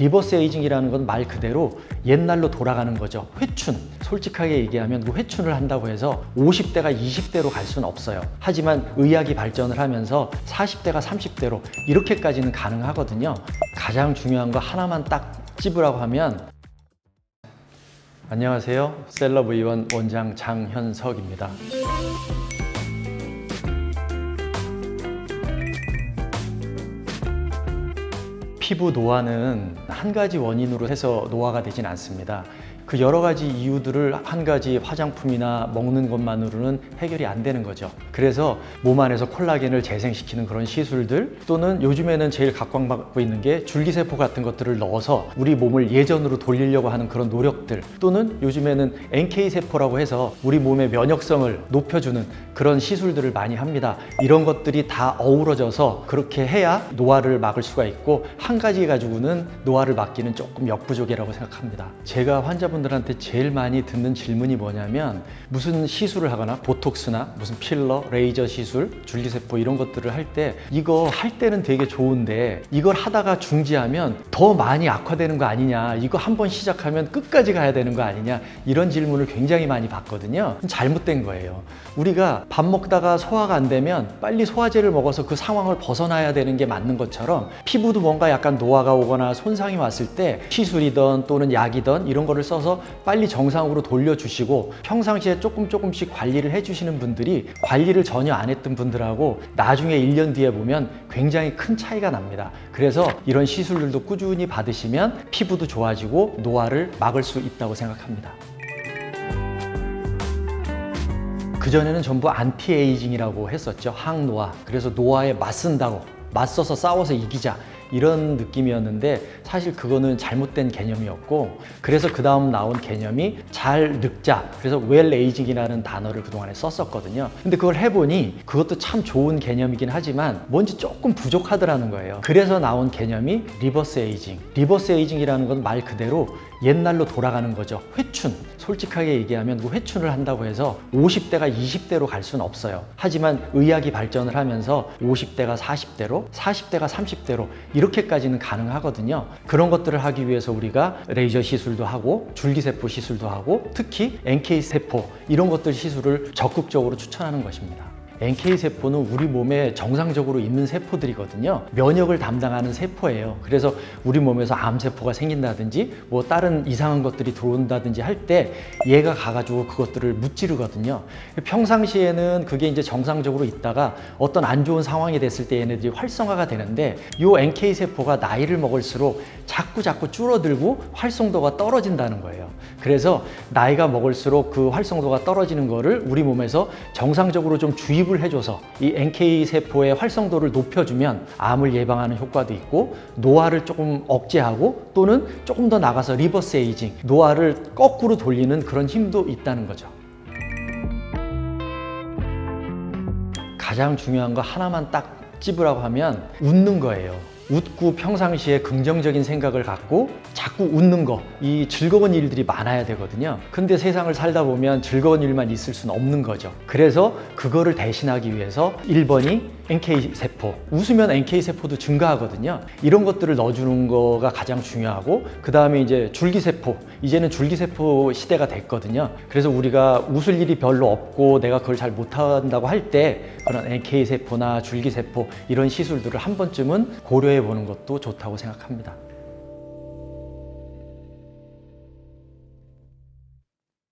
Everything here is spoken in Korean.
리버스 에이징이라는 건 말 그대로 옛날로 돌아가는 거죠. 회춘. 솔직하게 얘기하면 그 회춘을 한다고 해서 50대가 20대로 갈 수는 없어요. 하지만 의학이 발전을 하면서 40대가 30대로 이렇게까지는 가능하거든요. 가장 중요한 거 하나만 딱 찝으라고 하면, 안녕하세요. 셀럽의원 원장 장현석입니다. 피부 노화는 한 가지 원인으로 해서 노화가 되진 않습니다. 그 여러 가지 이유들을 한 가지 화장품이나 먹는 것만으로는 해결이 안 되는 거죠. 그래서 몸 안에서 콜라겐을 재생시키는 그런 시술들, 또는 요즘에는 제일 각광받고 있는 게 줄기세포 같은 것들을 넣어서 우리 몸을 예전으로 돌리려고 하는 그런 노력들, 또는 요즘에는 NK세포라고 해서 우리 몸의 면역성을 높여주는 그런 시술들을 많이 합니다. 이런 것들이 다 어우러져서 그렇게 해야 노화를 막을 수가 있고, 한 가지 가지고는 노화를 막기는 조금 역부족이라고 생각합니다. 제가 환자분들한테 제일 많이 듣는 질문이 뭐냐면, 무슨 시술을 하거나 보톡스나 무슨 필러, 레이저 시술, 줄기세포 이런 것들을 할 때 이거 할 때는 되게 좋은데 이걸 하다가 중지하면 더 많이 악화되는 거 아니냐, 이거 한번 시작하면 끝까지 가야 되는 거 아니냐, 이런 질문을 굉장히 많이 받거든요. 잘못된 거예요. 우리가 밥 먹다가 소화가 안 되면 빨리 소화제를 먹어서 그 상황을 벗어나야 되는 게 맞는 것처럼, 피부도 뭔가 약간 노화가 오거나 손상이 왔을 때 시술이든 또는 약이든 이런 거를 써서 빨리 정상으로 돌려주시고, 평상시에 조금씩 관리를 해주시는 분들이 관리를 전혀 안 했던 분들하고 나중에 1년 뒤에 보면 굉장히 큰 차이가 납니다. 그래서 이런 시술들도 꾸준히 받으시면 피부도 좋아지고 노화를 막을 수 있다고 생각합니다. 그전에는 전부 안티에이징이라고 했었죠. 항노화. 그래서 노화에 맞선다고, 맞서서 싸워서 이기자, 이런 느낌이었는데 사실 그거는 잘못된 개념이었고, 그래서 그 다음 나온 개념이 잘 늙자, 그래서 웰 에이징이라는 단어를 그동안에 썼었거든요. 근데 그걸 해보니 그것도 참 좋은 개념이긴 하지만 뭔지 조금 부족하더라는 거예요. 그래서 나온 개념이 리버스 에이징. 리버스 에이징이라는 건 말 그대로 옛날로 돌아가는 거죠. 회춘. 솔직하게 얘기하면 그 회춘을 한다고 해서 50대가 20대로 갈 수는 없어요. 하지만 의학이 발전을 하면서 50대가 40대로, 40대가 30대로 이렇게까지는 가능하거든요. 그런 것들을 하기 위해서 우리가 레이저 시술도 하고 줄기세포 시술도 하고, 특히 NK세포 이런 것들 시술을 적극적으로 추천하는 것입니다. NK세포는 우리 몸에 정상적으로 있는 세포들이거든요. 면역을 담당하는 세포예요. 그래서 우리 몸에서 암세포가 생긴다든지 뭐 다른 이상한 것들이 들어온다든지 할 때 얘가 가가지고 그것들을 무찌르거든요. 평상시에는 그게 이제 정상적으로 있다가 어떤 안 좋은 상황이 됐을 때 얘네들이 활성화가 되는데, 요 NK세포가 나이를 먹을수록 자꾸 줄어들고 활성도가 떨어진다는 거예요. 그래서 나이가 먹을수록 그 활성도가 떨어지는 거를 우리 몸에서 정상적으로 좀 주입을 해줘서 이 NK세포의 활성도를 높여주면 암을 예방하는 효과도 있고, 노화를 조금 억제하고, 또는 조금 더 나가서 리버스 에이징, 노화를 거꾸로 돌리는 그런 힘도 있다는 거죠. 가장 중요한 거 하나만 딱 찝으라고 하면 웃는 거예요. 웃고 평상시에 긍정적인 생각을 갖고 자꾸 웃는 거, 이 즐거운 일들이 많아야 되거든요. 근데 세상을 살다 보면 즐거운 일만 있을 수는 없는 거죠. 그래서 그거를 대신하기 위해서 1번이 NK세포. 웃으면 NK세포도 증가하거든요. 이런 것들을 넣어주는 거가 가장 중요하고, 그 다음에 이제 줄기세포. 이제는 줄기세포 시대가 됐거든요. 그래서 우리가 웃을 일이 별로 없고 내가 그걸 잘 못한다고 할 때 그런 NK세포나 줄기세포 이런 시술들을 한 번쯤은 고려해 보는 것도 좋다고 생각합니다.